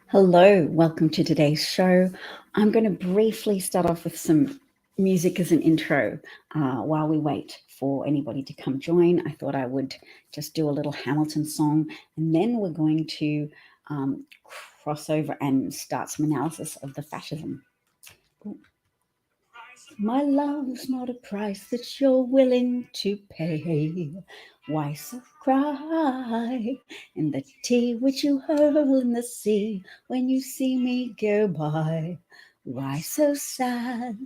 Hello, welcome to today's show. I'm going to briefly start off with some music as an intro while we wait for anybody to come join. I thought I would just do a little Hamilton song, and then we're going to cross over and start some analysis of the fascism. My love's not a price that you're willing to pay. Why so cry in the tea which you hurl in the sea when you see me go by? Why so sad?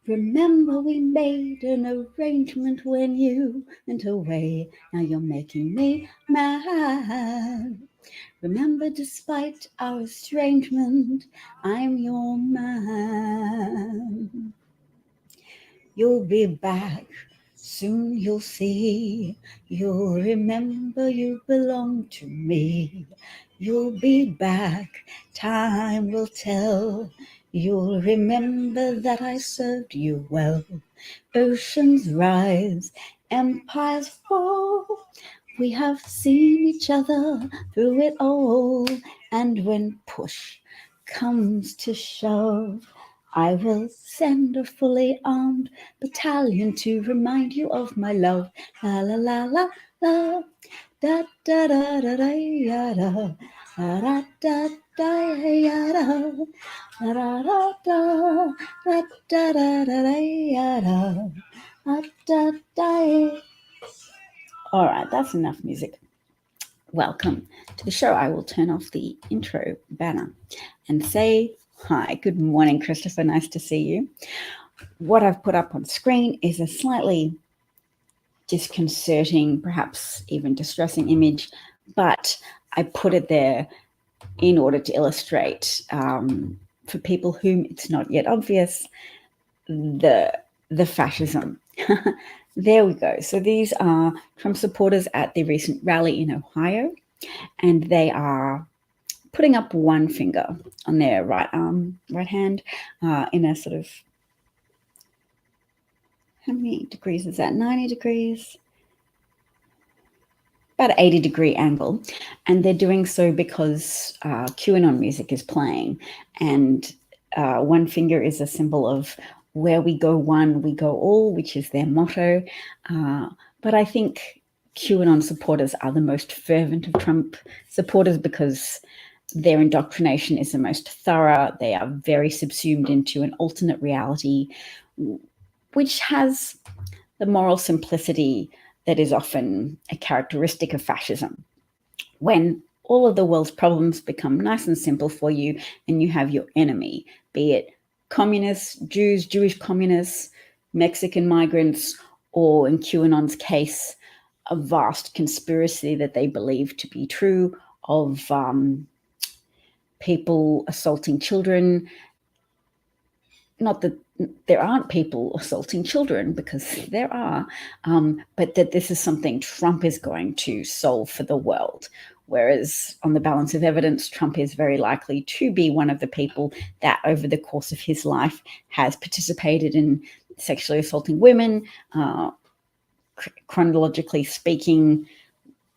Remember we made an arrangement when you went away. Now you're making me mad. Remember, despite our estrangement, I'm your man. You'll be back, soon you'll see. You'll remember you belong to me. You'll be back, time will tell. You'll remember that I served you well. Oceans rise, empires fall. We have seen each other through it all. And when push comes to shove, I will send a fully armed battalion to remind you of my love. La la la la la, da da da da da ya da, da da da ya da, da da da da da da da ya da, da da. All right, that's enough music. Welcome to the show. I will turn off the intro banner and say hi. Good morning, Christopher. Nice to see you. What I've put up on screen is a slightly disconcerting, perhaps even distressing image, but I put it there in order to illustrate, for people whom it's not yet obvious, the fascism. There we go. So these are Trump supporters at the recent rally in Ohio, and they are putting up one finger on their right hand, in a sort of, how many degrees is that? 90 degrees? About 80-degree angle. And they're doing so because QAnon music is playing. And one finger is a symbol of where we go one, we go all, which is their motto. But I think QAnon supporters are the most fervent of Trump supporters because their indoctrination is the most thorough. They are very subsumed into an alternate reality, which has the moral simplicity that is often a characteristic of fascism. When all of the world's problems become nice and simple for you and you have your enemy, be it communists, Jews, Jewish communists, Mexican migrants, or in QAnon's case, a vast conspiracy that they believe to be true of people assaulting children. Not that there aren't people assaulting children, because there are, but that this is something Trump is going to solve for the world. Whereas on the balance of evidence, Trump is very likely to be one of the people that over the course of his life has participated in sexually assaulting women, chronologically speaking,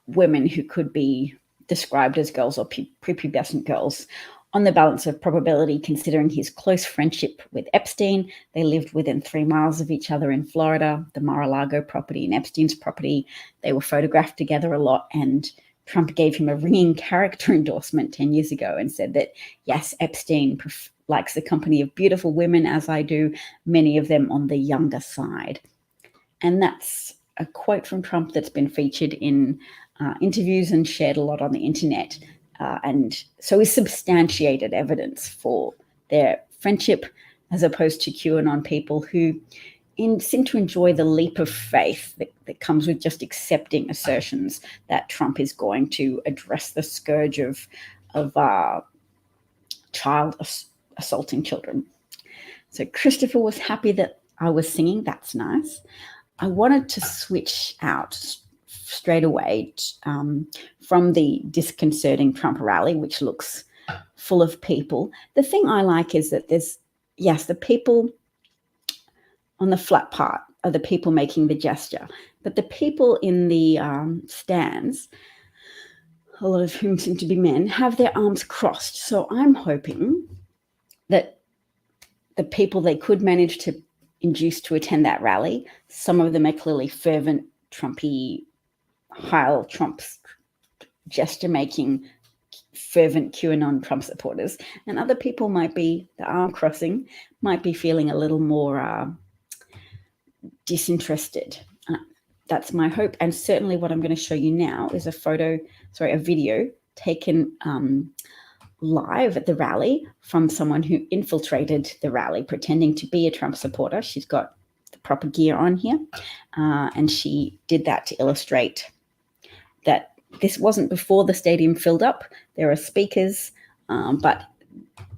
women who could be described as girls or prepubescent girls. On the balance of probability, considering his close friendship with Epstein, they lived within 3 miles of each other in Florida, the Mar-a-Lago property and Epstein's property. They were photographed together a lot, and Trump gave him a ringing character endorsement 10 years ago and said that, yes, Epstein likes the company of beautiful women, as I do, many of them on the younger side. And that's a quote from Trump that's been featured in interviews and shared a lot on the internet. And so is substantiated evidence for their friendship, as opposed to QAnon people who seem to enjoy the leap of faith that comes with just accepting assertions that Trump is going to address the scourge of child assaulting children. So Christopher was happy that I was singing. That's nice. I wanted to switch out straight away from the disconcerting Trump rally, which looks full of people. The thing I like is that there's, yes, the people on the flat part are the people making the gesture, but the people in the stands a lot of whom seem to be men, have their arms crossed. So I'm hoping that the people they could manage to induce to attend that rally, some of them are clearly fervent Trumpy, Heil Trump gesture-making, fervent QAnon Trump supporters, and other people might be, the arm crossing, might be feeling a little more disinterested. That's my hope. And certainly what I'm going to show you now is a video taken live at the rally from someone who infiltrated the rally pretending to be a Trump supporter. She's got the proper gear on here, and she did that to illustrate that this wasn't before the stadium filled up. There are speakers, but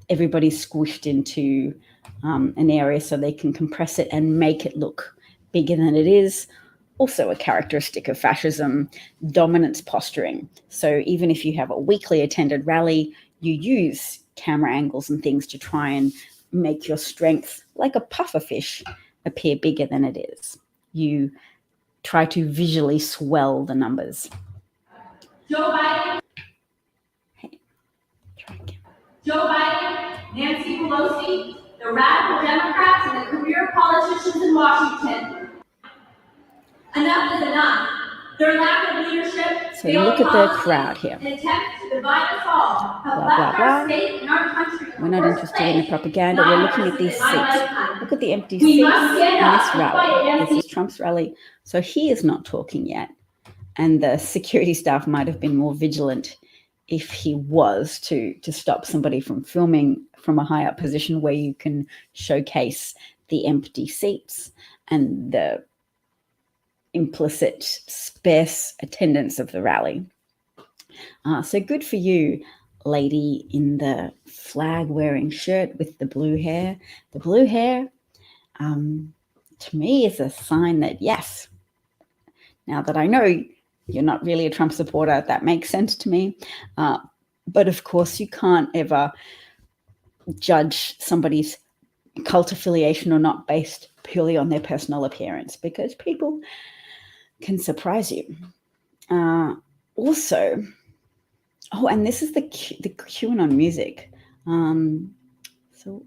everybody's squished into an area so they can compress it and make it look bigger than it is. Also a characteristic of fascism, dominance posturing. So even if you have a weakly attended rally, you use camera angles and things to try and make your strength, like a pufferfish, appear bigger than it is. You try to visually swell the numbers. Joe Biden. Hey, try again. Joe Biden, Nancy Pelosi, the radical Democrats, and the career politicians in Washington. Enough is enough. Their lack of leadership. So look at the crowd here. An attempt to divide us all. Blah, blah, blah. We're not interested in the propaganda. We're looking at these seats. Look at the empty seats in this rally. This is Trump's rally. So he is not talking yet. And the security staff might have been more vigilant if he was to stop somebody from filming from a high up position where you can showcase the empty seats and the implicit sparse attendance of the rally. So good for you, lady in the flag wearing shirt with the blue hair. The blue hair, to me, is a sign that, yes, now that I know you're not really a Trump supporter, that makes sense to me. But of course, you can't ever judge somebody's cult affiliation or not based purely on their personal appearance, because people can surprise you. Also, and this is the QAnon music. So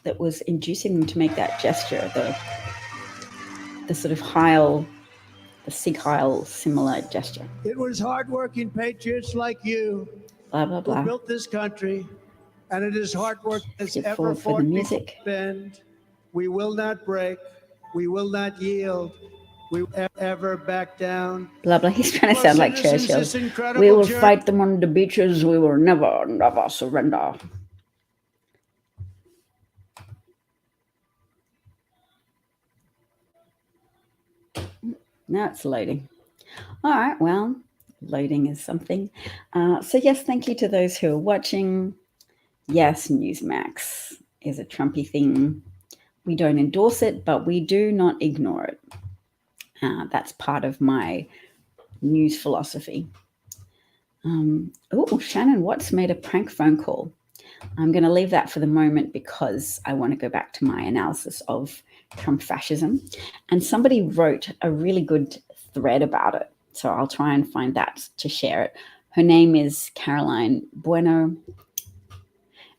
that was inducing them to make that gesture, the sort of Heil, the Sig Heil similar gesture. It was hardworking patriots like you blah, blah, blah. who built this country, and it is hard work as ever for the music. Bend. We will not break. We will not yield. We will ever back down. Blah, blah. He's trying to sound like Churchill. We will fight them on the beaches. We will never, never surrender. Now it's loading. All right, well, loading is something. So yes, thank you to those who are watching. Yes, Newsmax is a Trumpy thing. We don't endorse it, but we do not ignore it. That's part of my news philosophy. Shannon Watts made a prank phone call. I'm going to leave that for the moment because I want to go back to my analysis of Trump fascism. And somebody wrote a really good thread about it. So I'll try and find that to share it. Her name is Caroline Bueno,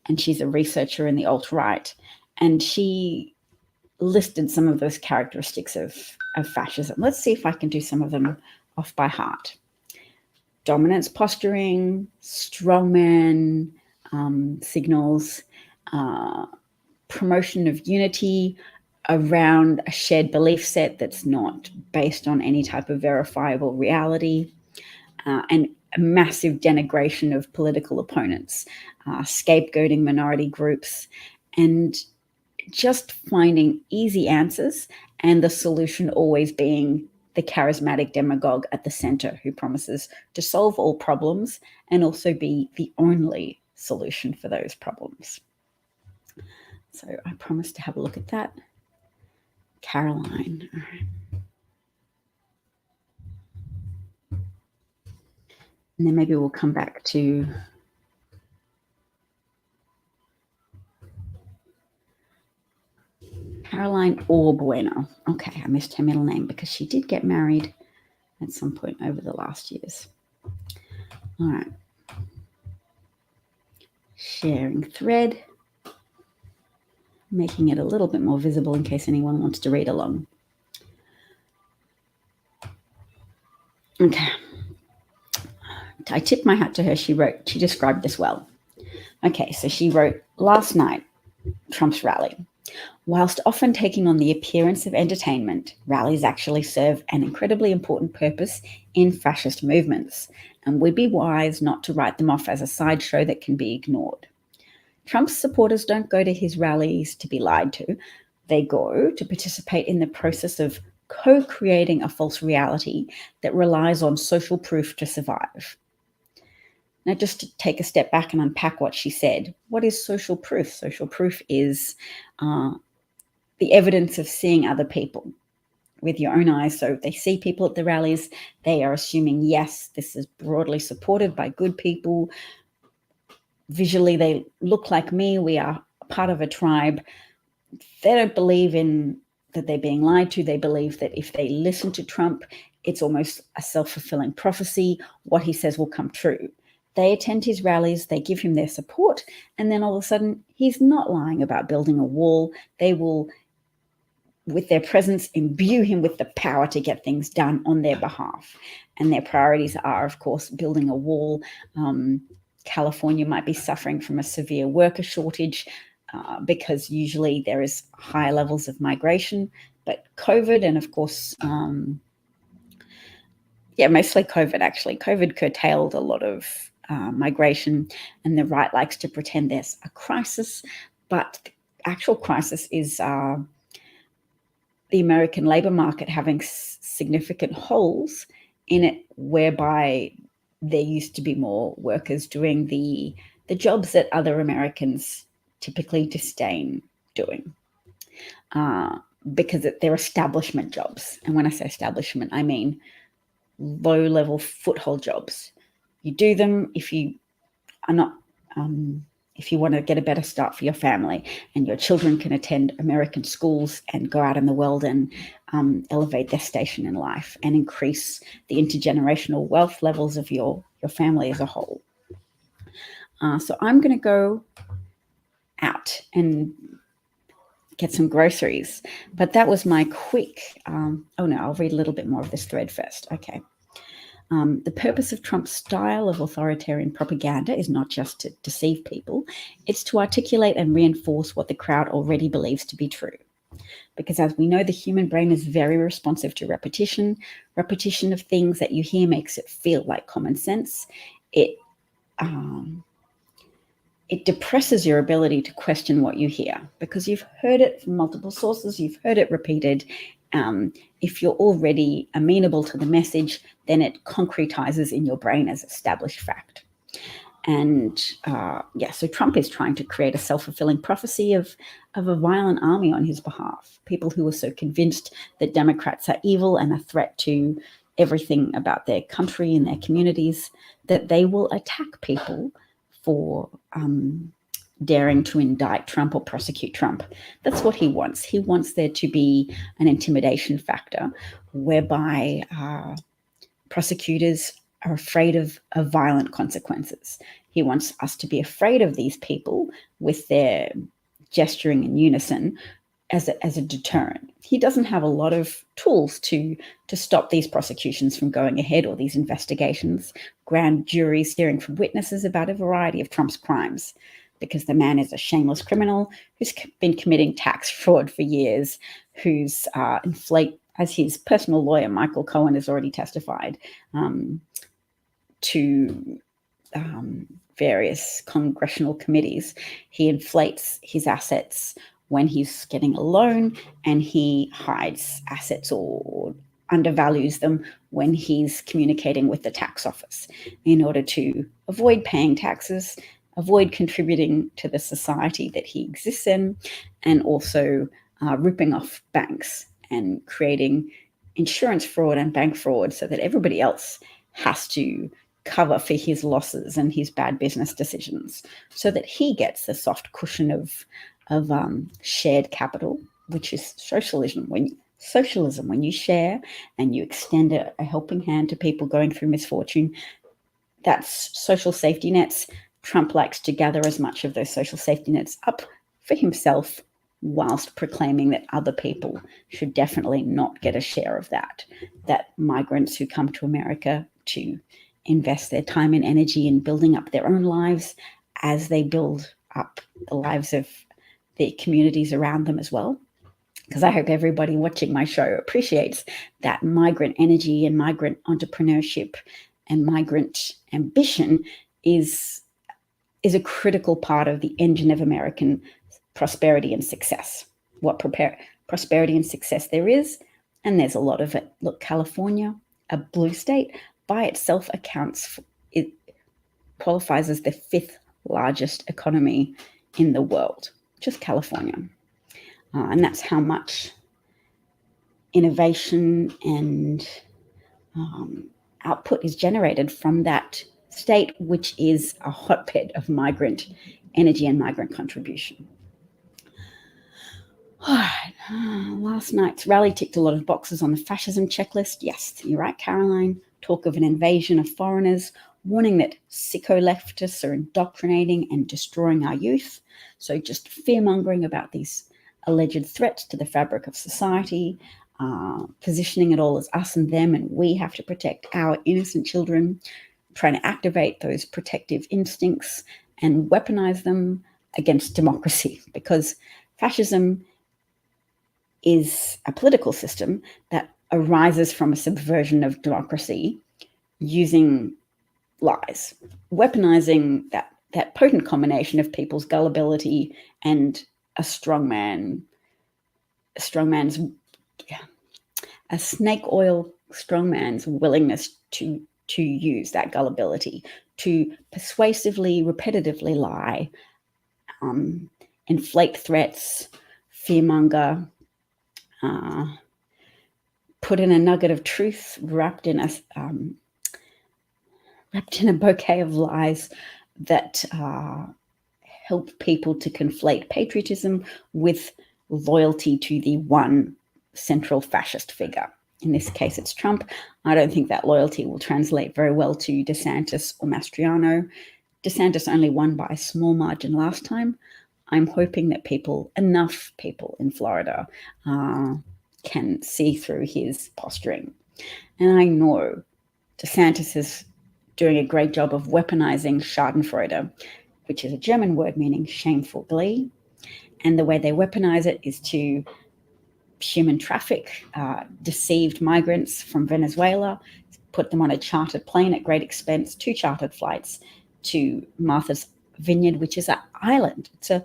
and she's a researcher in the alt-right. And she listed some of those characteristics of fascism. Let's see if I can do some of them off by heart. Dominance posturing, strongman signals, promotion of unity around a shared belief set that's not based on any type of verifiable reality, and a massive denigration of political opponents, scapegoating minority groups, and just finding easy answers, and the solution always being the charismatic demagogue at the center who promises to solve all problems and also be the only solution for those problems. So I promise to have a look at that. Caroline. All right. And then maybe we'll come back to Caroline Bueno. Okay, I missed her middle name because she did get married at some point over the last years. All right. Sharing thread. Making it a little bit more visible in case anyone wants to read along. Okay. I tip my hat to her. She described this well. Okay, so she wrote, last night, Trump's rally. Whilst often taking on the appearance of entertainment, rallies actually serve an incredibly important purpose in fascist movements, and would be wise not to write them off as a sideshow that can be ignored. Trump's supporters don't go to his rallies to be lied to. They go to participate in the process of co-creating a false reality that relies on social proof to survive. Now, just to take a step back and unpack what she said, what is social proof? Social proof is the evidence of seeing other people with your own eyes. So they see people at the rallies, they are assuming, yes, this is broadly supported by good people. Visually, they look like me. We are part of a tribe. They don't believe in that they're being lied to. They believe that if they listen to Trump, it's almost a self-fulfilling prophecy. What he says will come true. They attend his rallies, they give him their support, and then all of a sudden, he's not lying about building a wall. They will, with their presence, imbue him with the power to get things done on their behalf. And their priorities are, of course, building a wall. California might be suffering from a severe worker shortage because usually there is higher levels of migration. But COVID and, of course, mostly COVID, actually. COVID curtailed a lot of migration, and the right likes to pretend there's a crisis, but the actual crisis is the American labor market having significant holes in it, whereby there used to be more workers doing the jobs that other Americans typically disdain doing because they're establishment jobs. And when I say establishment, I mean low-level foothold jobs. You do them if you are not, if you want to get a better start for your family and your children can attend American schools and go out in the world and elevate their station in life and increase the intergenerational wealth levels of your family as a whole. So I'm going to go out and get some groceries. But that was my quick, I'll read a little bit more of this thread first. Okay. The purpose of Trump's style of authoritarian propaganda is not just to deceive people, it's to articulate and reinforce what the crowd already believes to be true. Because as we know, the human brain is very responsive to repetition. Repetition of things that you hear makes it feel like common sense. It depresses your ability to question what you hear because you've heard it from multiple sources, you've heard it repeated. If you're already amenable to the message, then it concretizes in your brain as established fact. And so Trump is trying to create a self-fulfilling prophecy of a violent army on his behalf. People who are so convinced that Democrats are evil and a threat to everything about their country and their communities, that they will attack people for daring to indict Trump or prosecute Trump. That's what he wants. He wants there to be an intimidation factor whereby prosecutors are afraid of violent consequences. He wants us to be afraid of these people with their gesturing in unison as a deterrent. He doesn't have a lot of tools to stop these prosecutions from going ahead or these investigations. Grand juries hearing from witnesses about a variety of Trump's crimes, because the man is a shameless criminal who's been committing tax fraud for years, who's as his personal lawyer, Michael Cohen, has already testified to various congressional committees. He inflates his assets when he's getting a loan, and he hides assets or undervalues them when he's communicating with the tax office in order to avoid paying taxes, avoid contributing to the society that he exists in, and also ripping off banks and creating insurance fraud and bank fraud so that everybody else has to cover for his losses and his bad business decisions, so that he gets the soft cushion of shared capital, which is socialism. When you share and you extend a helping hand to people going through misfortune, that's social safety nets. Trump likes to gather as much of those social safety nets up for himself, whilst proclaiming that other people should definitely not get a share of that migrants who come to America to invest their time and energy in building up their own lives as they build up the lives of the communities around them as well. Because I hope everybody watching my show appreciates that migrant energy and migrant entrepreneurship and migrant ambition is a critical part of the engine of American prosperity and success. What prosperity and success there is, and there's a lot of it. Look, California, a blue state, by itself it qualifies as the 5th largest economy in the world, just California. And that's how much innovation and output is generated from that state, which is a hotbed of migrant energy and migrant contribution. All right. Last night's rally ticked a lot of boxes on the fascism checklist. Yes, you're right, Caroline. Talk of an invasion of foreigners, warning that sicko leftists are indoctrinating and destroying our youth. So just fear-mongering about these alleged threats to the fabric of society, positioning it all as us and them, and we have to protect our innocent children, trying to activate those protective instincts and weaponize them against democracy, because fascism is a political system that arises from a subversion of democracy using lies, weaponizing that potent combination of people's gullibility and a snake oil strongman's willingness to use that gullibility to persuasively, repetitively lie, inflate threats, fearmonger, put in a nugget of truth wrapped in a bouquet of lies that help people to conflate patriotism with loyalty to the one central fascist figure. In this case, it's Trump. I don't think that loyalty will translate very well to DeSantis or Mastriano. DeSantis only won by a small margin last time. I'm hoping that enough people in Florida can see through his posturing. And I know DeSantis is doing a great job of weaponizing Schadenfreude, which is a German word meaning shameful glee. And the way they weaponize it is to human traffic deceived migrants from Venezuela, put them on a chartered plane at great expense, 2 chartered flights to Martha's Vineyard, which is an island. It's an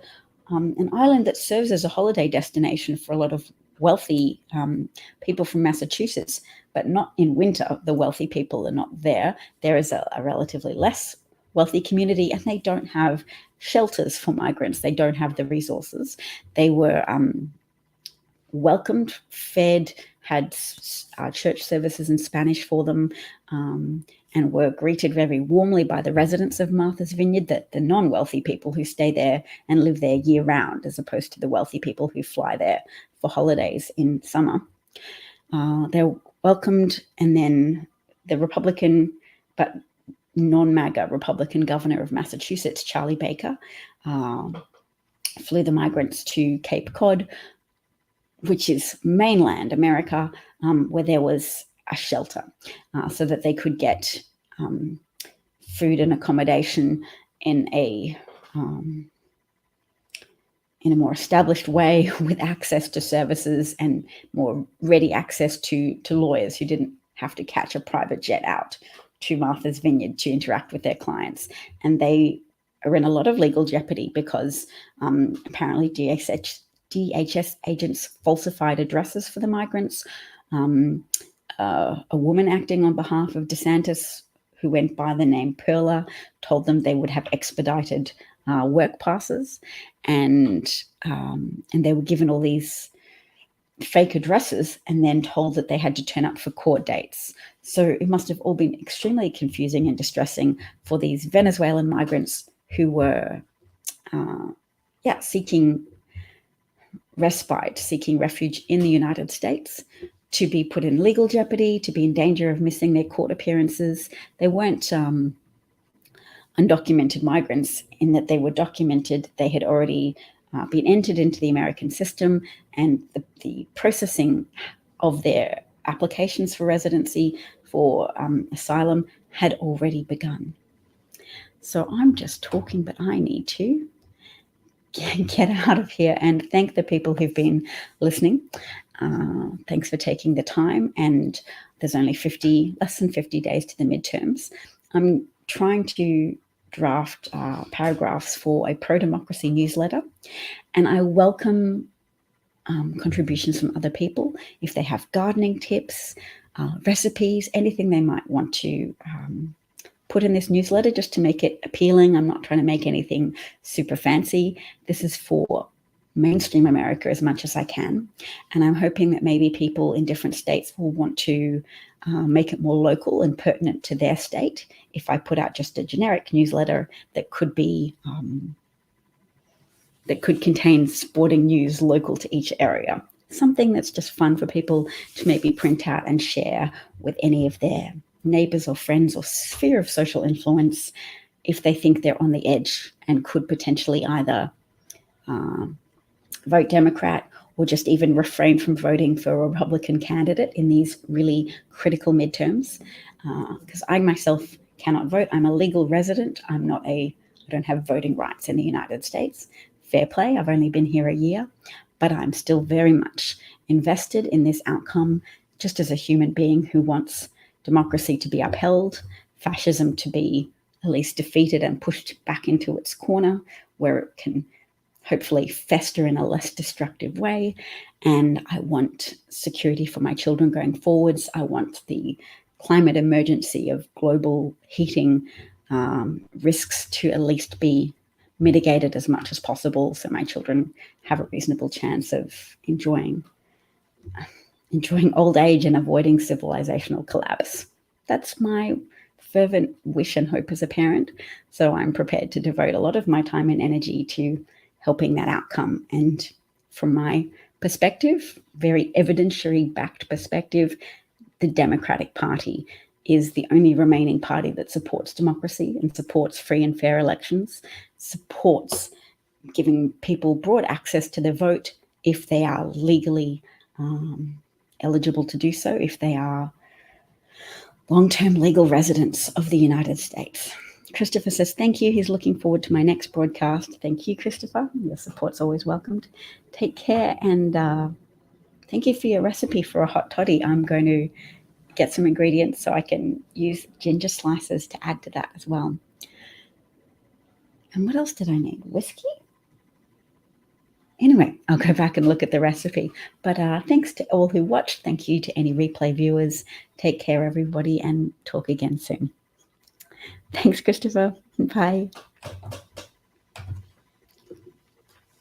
island that serves as a holiday destination for a lot of wealthy people from Massachusetts, but not in winter. The wealthy people are not there. There is a relatively less wealthy community, and they don't have shelters for migrants. They don't have the resources. They were welcomed, fed, had church services in Spanish for them, and were greeted very warmly by the residents of Martha's Vineyard, the non-wealthy people who stay there and live there year-round, as opposed to the wealthy people who fly there for holidays in summer. They're welcomed, and then the Republican, but non-MAGA Republican governor of Massachusetts, Charlie Baker, flew the migrants to Cape Cod, which is mainland America, where there was a shelter, so that they could get food and accommodation in a more established way, with access to services and more ready access to lawyers who didn't have to catch a private jet out to Martha's Vineyard to interact with their clients. And they are in a lot of legal jeopardy because apparently DHS agents falsified addresses for the migrants. A woman acting on behalf of DeSantis, who went by the name Perla, told them they would have expedited work passes, and they were given all these fake addresses and then told that they had to turn up for court dates. So it must have all been extremely confusing and distressing for these Venezuelan migrants who were seeking respite, seeking refuge in the United States, to be put in legal jeopardy, to be in danger of missing their court appearances. They weren't undocumented migrants, in that they were documented, they had already been entered into the American system, and the processing of their applications for residency, for asylum, had already begun. So I'm just talking, but I need to get out of here and thank the people who've been listening. Thanks for taking the time. And there's only less than 50 days to the midterms. I'm trying to draft paragraphs for a pro-democracy newsletter, and I welcome contributions from other people. If they have gardening tips, recipes, anything they might want to put in this newsletter just to make it appealing. I'm not trying to make anything super fancy. This is for mainstream America as much as I can. And I'm hoping that maybe people in different states will want to make it more local and pertinent to their state if I put out just a generic newsletter that could be that could contain sporting news local to each area. Something that's just fun for people to maybe print out and share with any of their neighbors or friends or sphere of social influence if they think they're on the edge and could potentially either vote Democrat or just even refrain from voting for a Republican candidate in these really critical midterms. Because I myself cannot vote. I'm a legal resident. I don't have voting rights in the United States. Fair play. I've only been here a year, but I'm still very much invested in this outcome, just as a human being who wants democracy to be upheld, fascism to be at least defeated and pushed back into its corner where it can hopefully fester in a less destructive way. And I want security for my children going forwards. I want the climate emergency of global heating risks to at least be mitigated as much as possible so my children have a reasonable chance of enjoying old age and avoiding civilizational collapse. That's my fervent wish and hope as a parent. So I'm prepared to devote a lot of my time and energy to helping that outcome. And from my perspective, very evidentiary-backed perspective, the Democratic Party is the only remaining party that supports democracy and supports free and fair elections, supports giving people broad access to the vote if they are legally eligible to do so, if they are long-term legal residents of the United States. Christopher says, thank you. He's looking forward to my next broadcast. Thank you, Christopher. Your support's always welcomed. Take care, and thank you for your recipe for a hot toddy. I'm going to get some ingredients so I can use ginger slices to add to that as well. And what else did I need? Whiskey? Anyway, I'll go back and look at the recipe. But thanks to all who watched. Thank you to any replay viewers. Take care, everybody, and talk again soon. Thanks, Christopher. Bye.